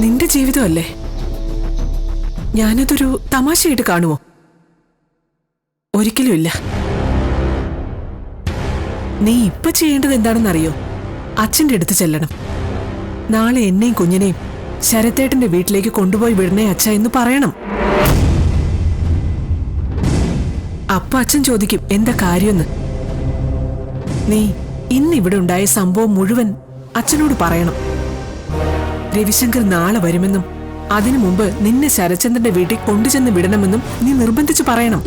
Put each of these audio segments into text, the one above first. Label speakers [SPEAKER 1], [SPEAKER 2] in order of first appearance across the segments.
[SPEAKER 1] നിന്റെ ജീവിതമല്ലേ, ഞാനതൊരു തമാശയായിട്ട് കാണുമോ? ഒരിക്കലുമില്ല. നീ ഇപ്പൊ ചെയ്യേണ്ടത് എന്താണെന്നറിയോ? അച്ഛന്റെ അടുത്ത് ചെല്ലണം. നാളെ എന്നെയും കുഞ്ഞിനെയും ശരത്തേട്ടന്റെ വീട്ടിലേക്ക് കൊണ്ടുപോയി വിടണേ അച്ഛ എന്ന് പറയണം. അപ്പൊ അച്ഛൻ ചോദിക്കും എന്താ കാര്യമെന്ന്. നീ ഇന്നിവിടെ ഉണ്ടായ സംഭവം മുഴുവൻ അച്ഛനോട് പറയണം. രവിശങ്കർ നാളെ വരുമെന്നും അതിനു മുമ്പ് നിന്നെ ശരചന്ദ്രന്റെ വീട്ടിൽ കൊണ്ടുചെന്ന് വിടണമെന്നും നീ നിർബന്ധിച്ചു പറയണം.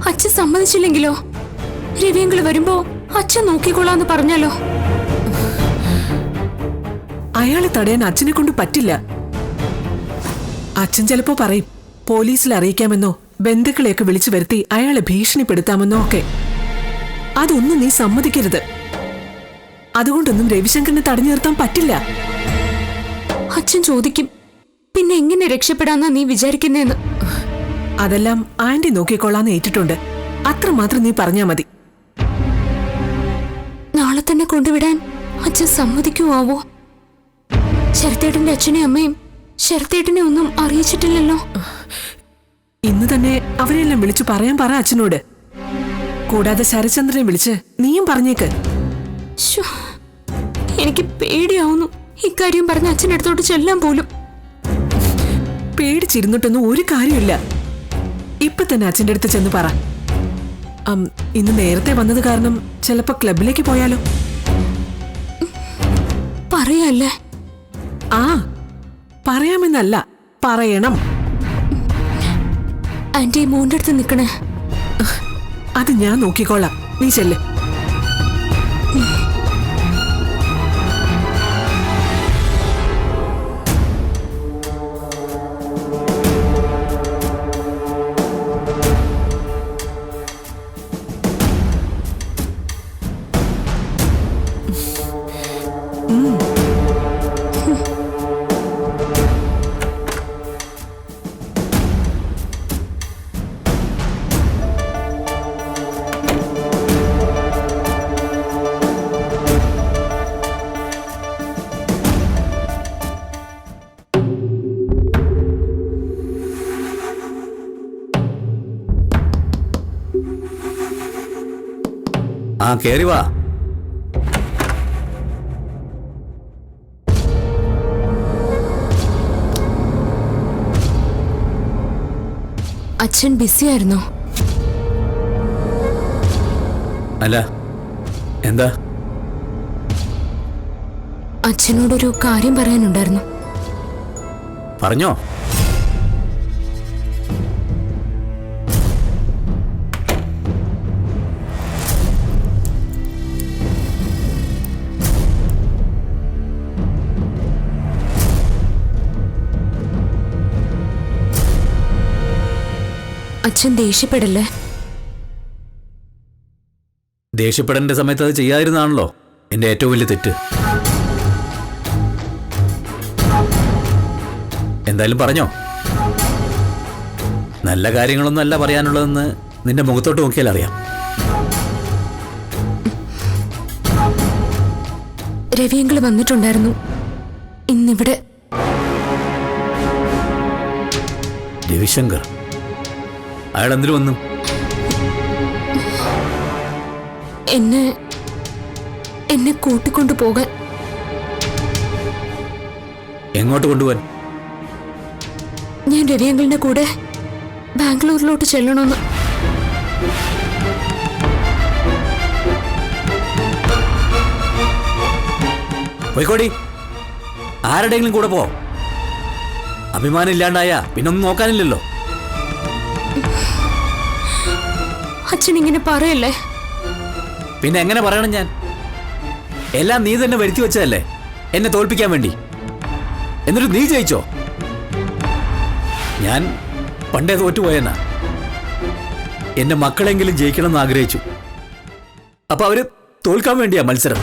[SPEAKER 2] അച്ഛൻ സമ്മതിച്ചില്ലെങ്കിലോ? രവിയങ്കിള് വരുമ്പോ അച്ഛൻ നോക്കിക്കൊള്ളാന്ന് പറഞ്ഞാലോ?
[SPEAKER 1] അയാളെ തടയാൻ അച്ഛനെ കൊണ്ട് പറ്റില്ല. അച്ഛൻ ചിലപ്പോ പറയും പോലീസിൽ അറിയിക്കാമെന്നോ ബന്ധുക്കളെയൊക്കെ വിളിച്ചു വരുത്തി അയാളെ ഭീഷണിപ്പെടുത്താമെന്നോ ഒക്കെ. അതൊന്നും നീ സമ്മതിക്കരുത്. അതുകൊണ്ടൊന്നും രവിശങ്കറിനെ തടഞ്ഞു നിർത്താൻ പറ്റില്ല.
[SPEAKER 2] അച്ഛൻ ചോദിക്കും പിന്നെ എങ്ങനെ രക്ഷപ്പെടാന്നാ നീ വിചാരിക്കുന്നേന്ന്.
[SPEAKER 1] അതെല്ലാം ആന്റി നോക്കിക്കൊള്ളാന്ന് ഏറ്റിട്ടുണ്ട്. അത്രമാത്രം നീ പറഞ്ഞാ മതി.
[SPEAKER 2] നാളെ തന്നെ കൊണ്ടുവിടാൻ അച്ഛൻ സമ്മതിക്കുവാവോ? ശരത്തേട്ടന്റെ അച്ഛനെയും അമ്മയും ശരത്തേട്ടനെ ഒന്നും അറിയിച്ചിട്ടില്ലല്ലോ.
[SPEAKER 1] ഇന്ന് തന്നെ അവരെല്ലാം വിളിച്ചു പറയാൻ പറ അച്ഛനോട്. കൂടാതെ ശരചന്ദ്രനെ വിളിച്ച് നീയും പറഞ്ഞേക്ക്.
[SPEAKER 2] എനിക്ക് പേടിയാവുന്നു ഇക്കാര്യം പറഞ്ഞ അച്ഛനടുത്തോട്ട് ചെല്ലാൻ പോലും.
[SPEAKER 1] പേടിച്ചിരുന്നിട്ടൊന്നും ഒരു കാര്യമില്ല. ഇപ്പൊ തന്നെ അച്ഛൻ്റെ അടുത്ത് ചെന്ന് പറ. ഇന്ന് നേരത്തെ വന്നത് കാരണം ചിലപ്പോ ക്ലബിലേക്ക് പോയാലോ?
[SPEAKER 2] പറയല്ലേ?
[SPEAKER 1] ആ, പറയാമെന്നല്ല, പറയണം.
[SPEAKER 2] ആന്റി മോന്റെ അടുത്ത് നിക്കണേ.
[SPEAKER 1] അത് ഞാൻ നോക്കിക്കോളാം, നീ ചെല്ല്.
[SPEAKER 3] ആ, കേറി വാ.
[SPEAKER 2] അച്ഛൻ ബിസി ആയിരുന്നോ?
[SPEAKER 3] അല്ല, എന്താ?
[SPEAKER 2] അച്ഛനോടൊരു കാര്യം പറയാനുണ്ടായിരുന്നു.
[SPEAKER 3] പറഞ്ഞോ.
[SPEAKER 2] അച്ഛൻ ദേഷ്യപ്പെടല്ലേ?
[SPEAKER 3] ദേഷ്യപ്പെടേണ്ട സമയത്ത് അത് ചെയ്യാതിരുന്നാണല്ലോ എന്റെ ഏറ്റവും വലിയ തെറ്റ്. എന്തായാലും പറഞ്ഞോ. നല്ല കാര്യങ്ങളൊന്നും അല്ല പറയാനുള്ളതെന്ന് നിന്റെ മുഖത്തോട്ട് നോക്കിയാൽ അറിയാം.
[SPEAKER 2] രവിയങ്കിള് വന്നിട്ടുണ്ടായിരുന്നു ഇന്നിവിടെ.
[SPEAKER 3] രവിശങ്കർ? അയാൾ എന്തിനു വന്നു?
[SPEAKER 2] എന്നെ കൂട്ടിക്കൊണ്ടു പോകാൻ.
[SPEAKER 3] എങ്ങോട്ട് കൊണ്ടുപോകാൻ?
[SPEAKER 2] ഞാൻ രവിയങ്കിളിന്റെ കൂടെ ബാംഗ്ലൂരിലോട്ട് ചെല്ലണമെന്ന്.
[SPEAKER 3] പോയിക്കോടി, ആരുടെയെങ്കിലും കൂടെ പോ. അഭിമാനം ഇല്ലാണ്ടായ പിന്നൊന്നും നോക്കാനില്ലല്ലോ.
[SPEAKER 2] അച്ഛൻ ഇങ്ങനെ പറയല്ലേ?
[SPEAKER 3] പിന്നെ എങ്ങനെ പറയണം ഞാൻ? എല്ലാം നീ തന്നെ വരുത്തി വെച്ചതല്ലേ എന്നെ തോൽപ്പിക്കാൻ വേണ്ടി. എന്നിട്ട് നീ ജയിച്ചോ? ഞാൻ പണ്ടേ തോറ്റുപോയെന്നാ. എന്റെ മക്കളെങ്കിലും ജയിക്കണം എന്ന് ആഗ്രഹിച്ചു. അപ്പൊ അവര് തോൽക്കാൻ വേണ്ടിയാ മത്സരം.